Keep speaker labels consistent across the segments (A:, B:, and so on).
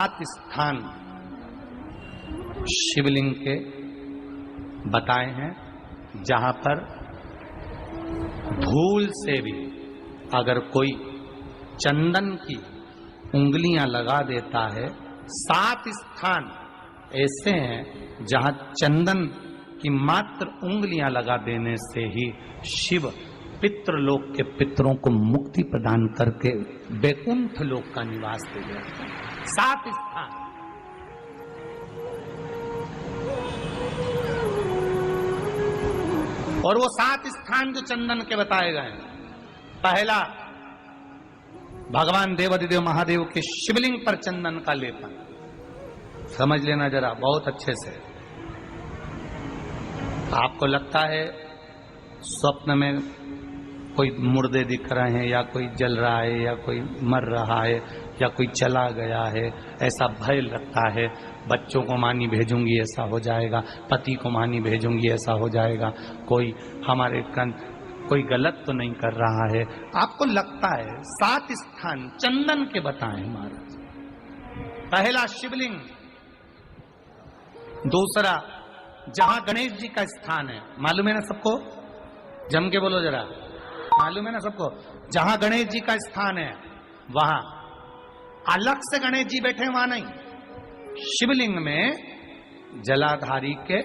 A: सात स्थान शिवलिंग के बताए हैं जहां पर धूल से भी अगर कोई चंदन की उंगलियां लगा देता है। 7 स्थान ऐसे हैं जहां चंदन की मात्र उंगलियां लगा देने से ही शिव पितृलोक के पितरों को मुक्ति प्रदान करके वैकुंठ लोक का निवास दे देते हैं। 7 स्थान। और वो 7 स्थान जो चंदन के बताए गए हैं, पहला भगवान देवाधिदेव महादेव के शिवलिंग पर चंदन का लेपन। समझ लेना जरा बहुत अच्छे से। आपको लगता है स्वप्न में कोई मुर्दे दिख रहे हैं या कोई जल रहा है या कोई मर रहा है या कोई चला गया है, ऐसा भय लगता है। बच्चों को मानी भेजूंगी ऐसा हो जाएगा, पति को मानी भेजूंगी ऐसा हो जाएगा, कोई हमारे कोई गलत तो नहीं कर रहा है, आपको लगता है। 7 स्थान चंदन के बताएं महाराज। पहला शिवलिंग, दूसरा जहां गणेश जी का स्थान है, मालूम है ना सबको? जम के बोलो जरा, मालूम है ना सबको? जहां गणेश जी का स्थान है वहां अलग से गणेश जी बैठे, वहां नहीं। शिवलिंग में जलाधारी के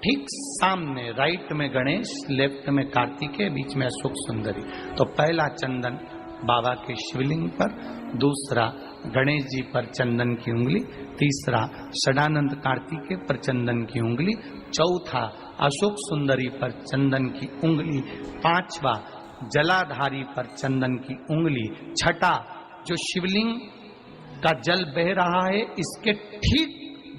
A: ठीक सामने राइट में गणेश, लेफ्ट में कार्तिकेय, बीच में अशोक सुंदरी। तो पहला चंदन बाबा के शिवलिंग पर, दूसरा गणेश जी पर चंदन की उंगली, तीसरा षडानंद कार्तिकेय पर चंदन की उंगली, चौथा अशोक सुंदरी पर चंदन की उंगली, पांचवा जलाधारी पर चंदन की उंगली, छठा जो शिवलिंग का जल बह रहा है इसके ठीक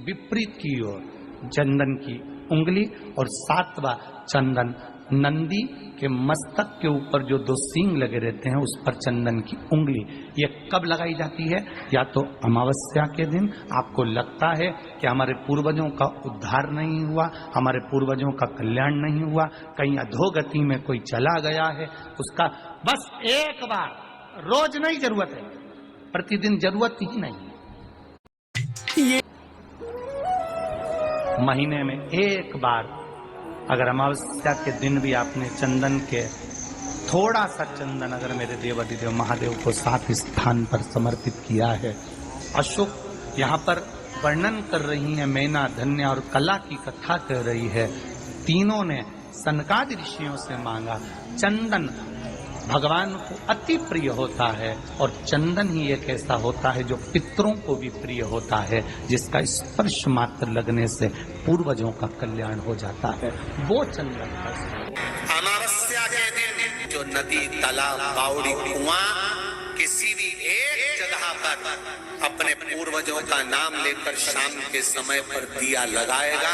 A: विपरीत की ओर चंदन की उंगली, और 7वां चंदन नंदी के मस्तक के ऊपर जो 2 सींग लगे रहते हैं उस पर चंदन की उंगली। ये कब लगाई जाती है? या तो अमावस्या के दिन। आपको लगता है कि हमारे पूर्वजों का उद्धार नहीं हुआ, हमारे पूर्वजों का कल्याण नहीं हुआ, कहीं अधोगति में कोई चला गया है, उसका बस एक बार, रोज नहीं जरूरत है, प्रतिदिन जरूरत ही नहीं। महीने में एक बार अगर अमावस्या के दिन भी आपने चंदन के थोड़ा सा चंदन अगर मेरे देवाधिदेव महादेव को 7 स्थान पर समर्पित किया है। अशोक यहाँ पर वर्णन कर रही है, मैना, धन्य और कला की कथा कर रही है। तीनों ने सनकादि ऋषियों से मांगा। चंदन भगवान को अति प्रिय होता है और चंदन ही एक ऐसा होता है जो पितरों को भी प्रिय होता है, जिसका स्पर्श मात्र लगने से पूर्वजों का कल्याण हो जाता है, वो चंदन का।
B: अमावस्या के दिन जो नदी, तालाब, बावड़ी, कुआं किसी भी एक जगह पर अपने पूर्वजों का नाम लेकर शाम के समय पर दिया लगाएगा,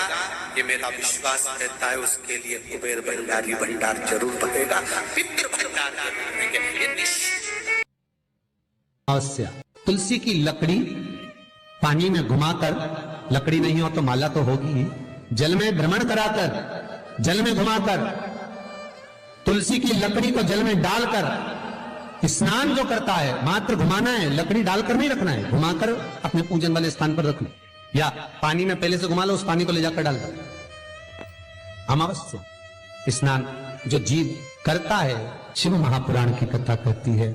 B: ये मेरा विश्वास रहता है, उसके लिए कुबेर भंडारी भंडार जरूर बनेगा, पितृ भंडार जरूर बनेंगे।
C: अवश्य तुलसी की लकड़ी पानी में घुमाकर, लकड़ी नहीं हो तो माला तो होगी ही, जल में भ्रमण कराकर, जल में घुमाकर, तुलसी की लकड़ी को जल में डालकर स्नान जो करता है, मात्र घुमाना है, लकड़ी डालकर नहीं रखना है, घुमाकर अपने पूजन वाले स्थान पर रखना, या पानी में पहले से घुमा लो, उस पानी को ले जाकर डाल दो। अमावस्या स्नान जो जीव करता है, शिव महापुराण की कथा कहती है,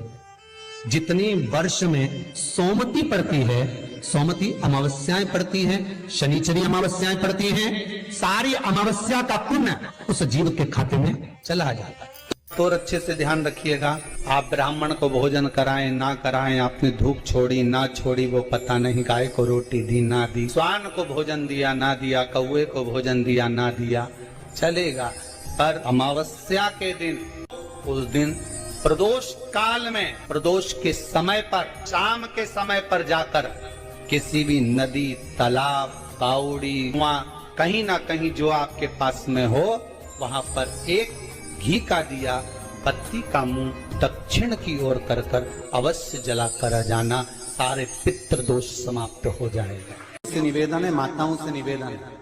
C: जितनी वर्ष में सोमती पड़ती है, सोमती अमावस्याएं पड़ती हैं, शनिचरी अमावस्याएं पड़ती हैं, सारी अमावस्या का पुण्य उस जीव के खाते में चला जाता है।
A: तो अच्छे से ध्यान रखिएगा, आप ब्राह्मण को भोजन कराएं ना कराएं, आपने धूप छोड़ी ना छोड़ी वो पता नहीं, गाय को रोटी दी ना दी, स्वान को भोजन दिया ना दिया, कौवे को भोजन दिया ना दिया, चलेगा। पर अमावस्या के दिन, उस दिन प्रदोष काल में, प्रदोष के समय पर, शाम के समय पर जाकर किसी भी नदी, तालाब, बावड़ी, कुआं, कहीं ना कहीं जो आपके पास में हो, वहां पर एक घी का दिया, बत्ती का मुंह दक्षिण की ओर कर अवश्य जला कर जाना, सारे पितृ दोष समाप्त हो जाएगा। से निवेदन है, माताओं से निवेदन है,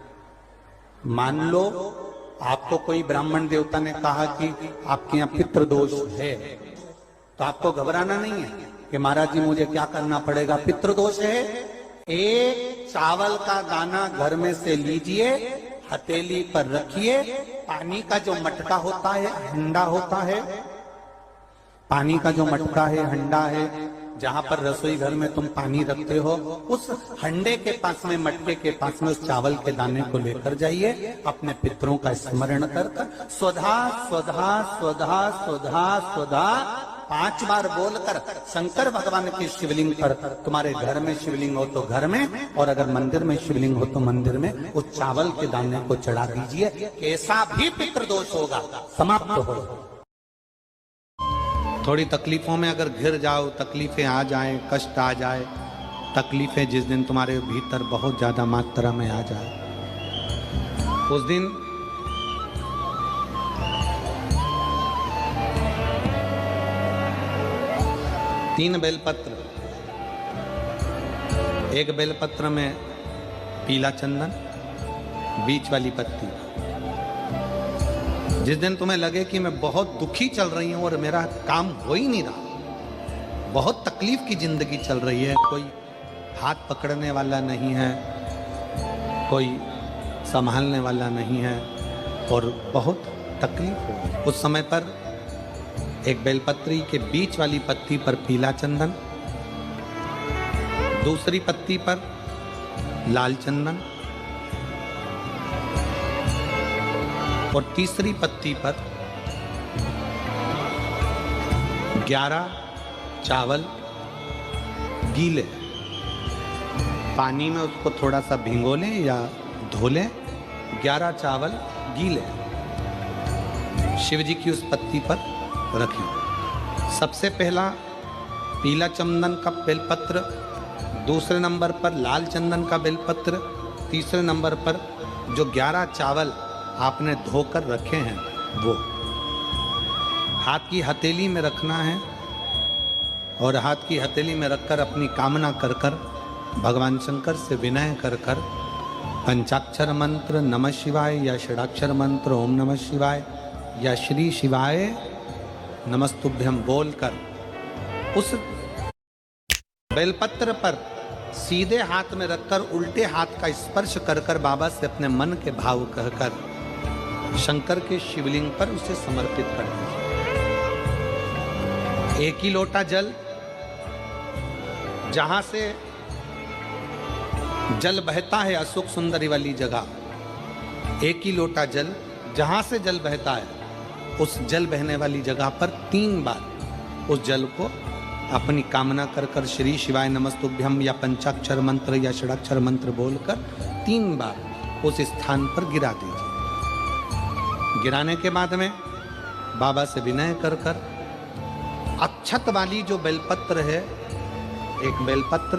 A: मान लो आपको कोई ब्राह्मण देवता ने कहा कि आपके यहाँ पितृ दोष है, तो आपको घबराना नहीं है कि महाराज जी मुझे क्या करना पड़ेगा, पितृ दोष है
B: एक चावल का दाना घर में से लीजिए, हथेली पर रखिए, पानी का जो मटका होता है, हंडा होता है, पानी का जो मटका है, हंडा है, जहां पर रसोई घर में तुम पानी रखते हो, उस हंडे के पास में, मटके के पास में उस चावल के दाने को लेकर जाइए। अपने पितरों का स्मरण कर कर स्वधा स्वधा स्वधा स्वधा स्वधा 5 बार बोलकर शंकर भगवान की शिवलिंग पर, तुम्हारे घर में शिवलिंग हो तो घर में, और अगर मंदिर में शिवलिंग हो तो मंदिर में, उस चावल के दाने को चढ़ा दीजिए। कैसा भी पितृदोष होगा समाप्त हो।
C: थोड़ी तकलीफों में अगर घिर जाओ, तकलीफें आ जाएं, कष्ट आ जाए, तकलीफें जिस दिन तुम्हारे भीतर बहुत ज्यादा मात्रा में आ जाए, उस दिन तीन बेलपत्र, एक बेलपत्र में पीला चंदन, बीच वाली पत्ती। जिस दिन तुम्हें लगे कि मैं बहुत दुखी चल रही हूं और मेरा काम हो ही नहीं रहा, बहुत तकलीफ की जिंदगी चल रही है, कोई हाथ पकड़ने वाला नहीं है, कोई संभालने वाला नहीं है और बहुत तकलीफ हो, उस समय पर एक बेलपत्री के बीच वाली पत्ती पर पीला चंदन, दूसरी पत्ती पर लाल चंदन और तीसरी पत्ती पर 11 चावल गीले, पानी में उसको थोड़ा सा भिगो लें या धो लें। 11 चावल गीले शिव जी की उस पत्ती पर रखें। सबसे पहला पीला चंदन का बेलपत्र, दूसरे नंबर पर लाल चंदन का बेलपत्र, तीसरे नंबर पर जो 11 चावल आपने धोकर रखे हैं वो हाथ की हथेली में रखना है और हाथ की हथेली में रखकर अपनी कामना कर कर भगवान शंकर से विनय कर कर पंचाक्षर मंत्र नमः शिवाय या षडाक्षर मंत्र ओम नमः शिवाय या श्री शिवाय नमस्तुभ्यम बोलकर उस बेलपत्र पर सीधे हाथ में रखकर उल्टे हाथ का स्पर्श कर कर बाबा से अपने मन के भाव कहकर शंकर के शिवलिंग पर उसे समर्पित कर दीजिए। एक ही लोटा जल, जहां से जल बहता है अशोक सुंदरी वाली जगह, एक ही लोटा जल जहां से जल बहता है उस जल बहने वाली जगह पर 3 बार उस जल को अपनी कामना कर कर श्री शिवाय नमस्तुभ्यम या पंचाक्षर मंत्र या षडाक्षर मंत्र बोलकर 3 बार उस स्थान पर गिरा दीजिए। गिराने के बाद में बाबा से विनय कर कर अक्षत वाली जो बेलपत्र है, एक बेलपत्र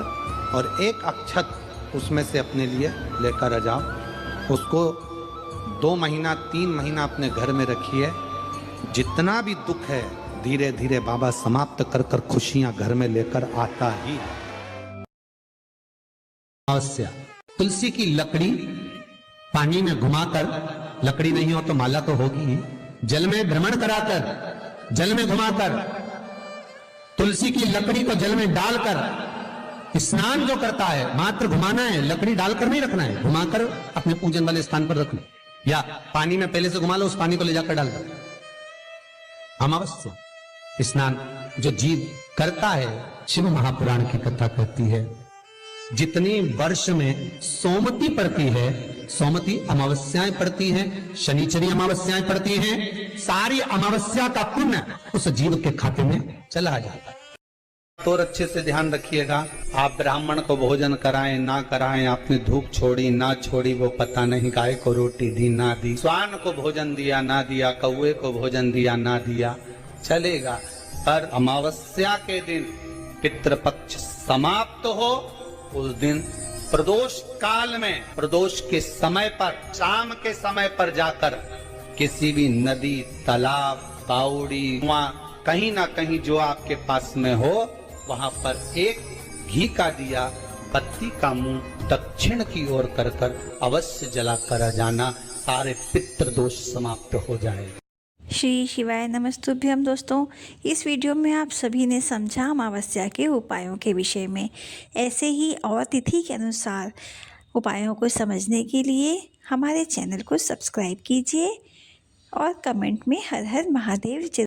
C: और एक अक्षत उसमें से अपने लिए लेकर आ जाओ। उसको 2 महीना 3 महीना अपने घर में रखिए। जितना भी दुख है धीरे धीरे बाबा समाप्त कर कर खुशियां घर में लेकर आता ही। अवश्य तुलसी की लकड़ी पानी में घुमाकर, लकड़ी नहीं हो तो माला तो होगी ही, जल में भ्रमण कराकर, जल में घुमाकर, तुलसी की लकड़ी को जल में डालकर स्नान जो करता है, मात्र घुमाना है, लकड़ी डालकर नहीं रखना है, घुमाकर अपने पूजन वाले स्थान पर रखना, या पानी में पहले से घुमा लो, उस पानी को ले जाकर डाल दो। अमावस्या स्नान जो जीव करता है, शिव महापुराण की कथा कहती है, जितनी वर्ष में सोमती पड़ती है, सोमती अमावस्याएं पड़ती हैं, शनिचरी अमावस्याएं पड़ती हैं, सारी अमावस्या का पुण्य उस जीव के खाते में चला जाता है। तो अच्छे से ध्यान रखिएगा, आप ब्राह्मण को भोजन कराएं ना कराएं, आपने धूप छोड़ी ना छोड़ी वो पता नहीं, गाय को रोटी दी ना दी, स्वान को भोजन दिया ना दिया, कौवे को भोजन दिया ना दिया, चलेगा। पर अमावस्या के दिन पितृपक्ष समाप्त हो, उस दिन प्रदोष काल में, प्रदोष के समय पर, शाम के समय पर जाकर किसी भी नदी, तालाब, बावड़ी, कुआं, कहीं ना कहीं जो आपके पास में हो, वहां पर एक घी का दिया, बत्ती का मुंह दक्षिण की ओर कर कर अवश्य जला कर जाना, सारे पितृदोष समाप्त हो जाएगा।
D: श्री शिवाय नमस्तुभ्यम। दोस्तों, इस वीडियो में आप सभी ने समझा अमावस्या के उपायों के विषय में। ऐसे ही और तिथि के अनुसार उपायों को समझने के लिए हमारे चैनल को सब्सक्राइब कीजिए और कमेंट में हर हर महादेव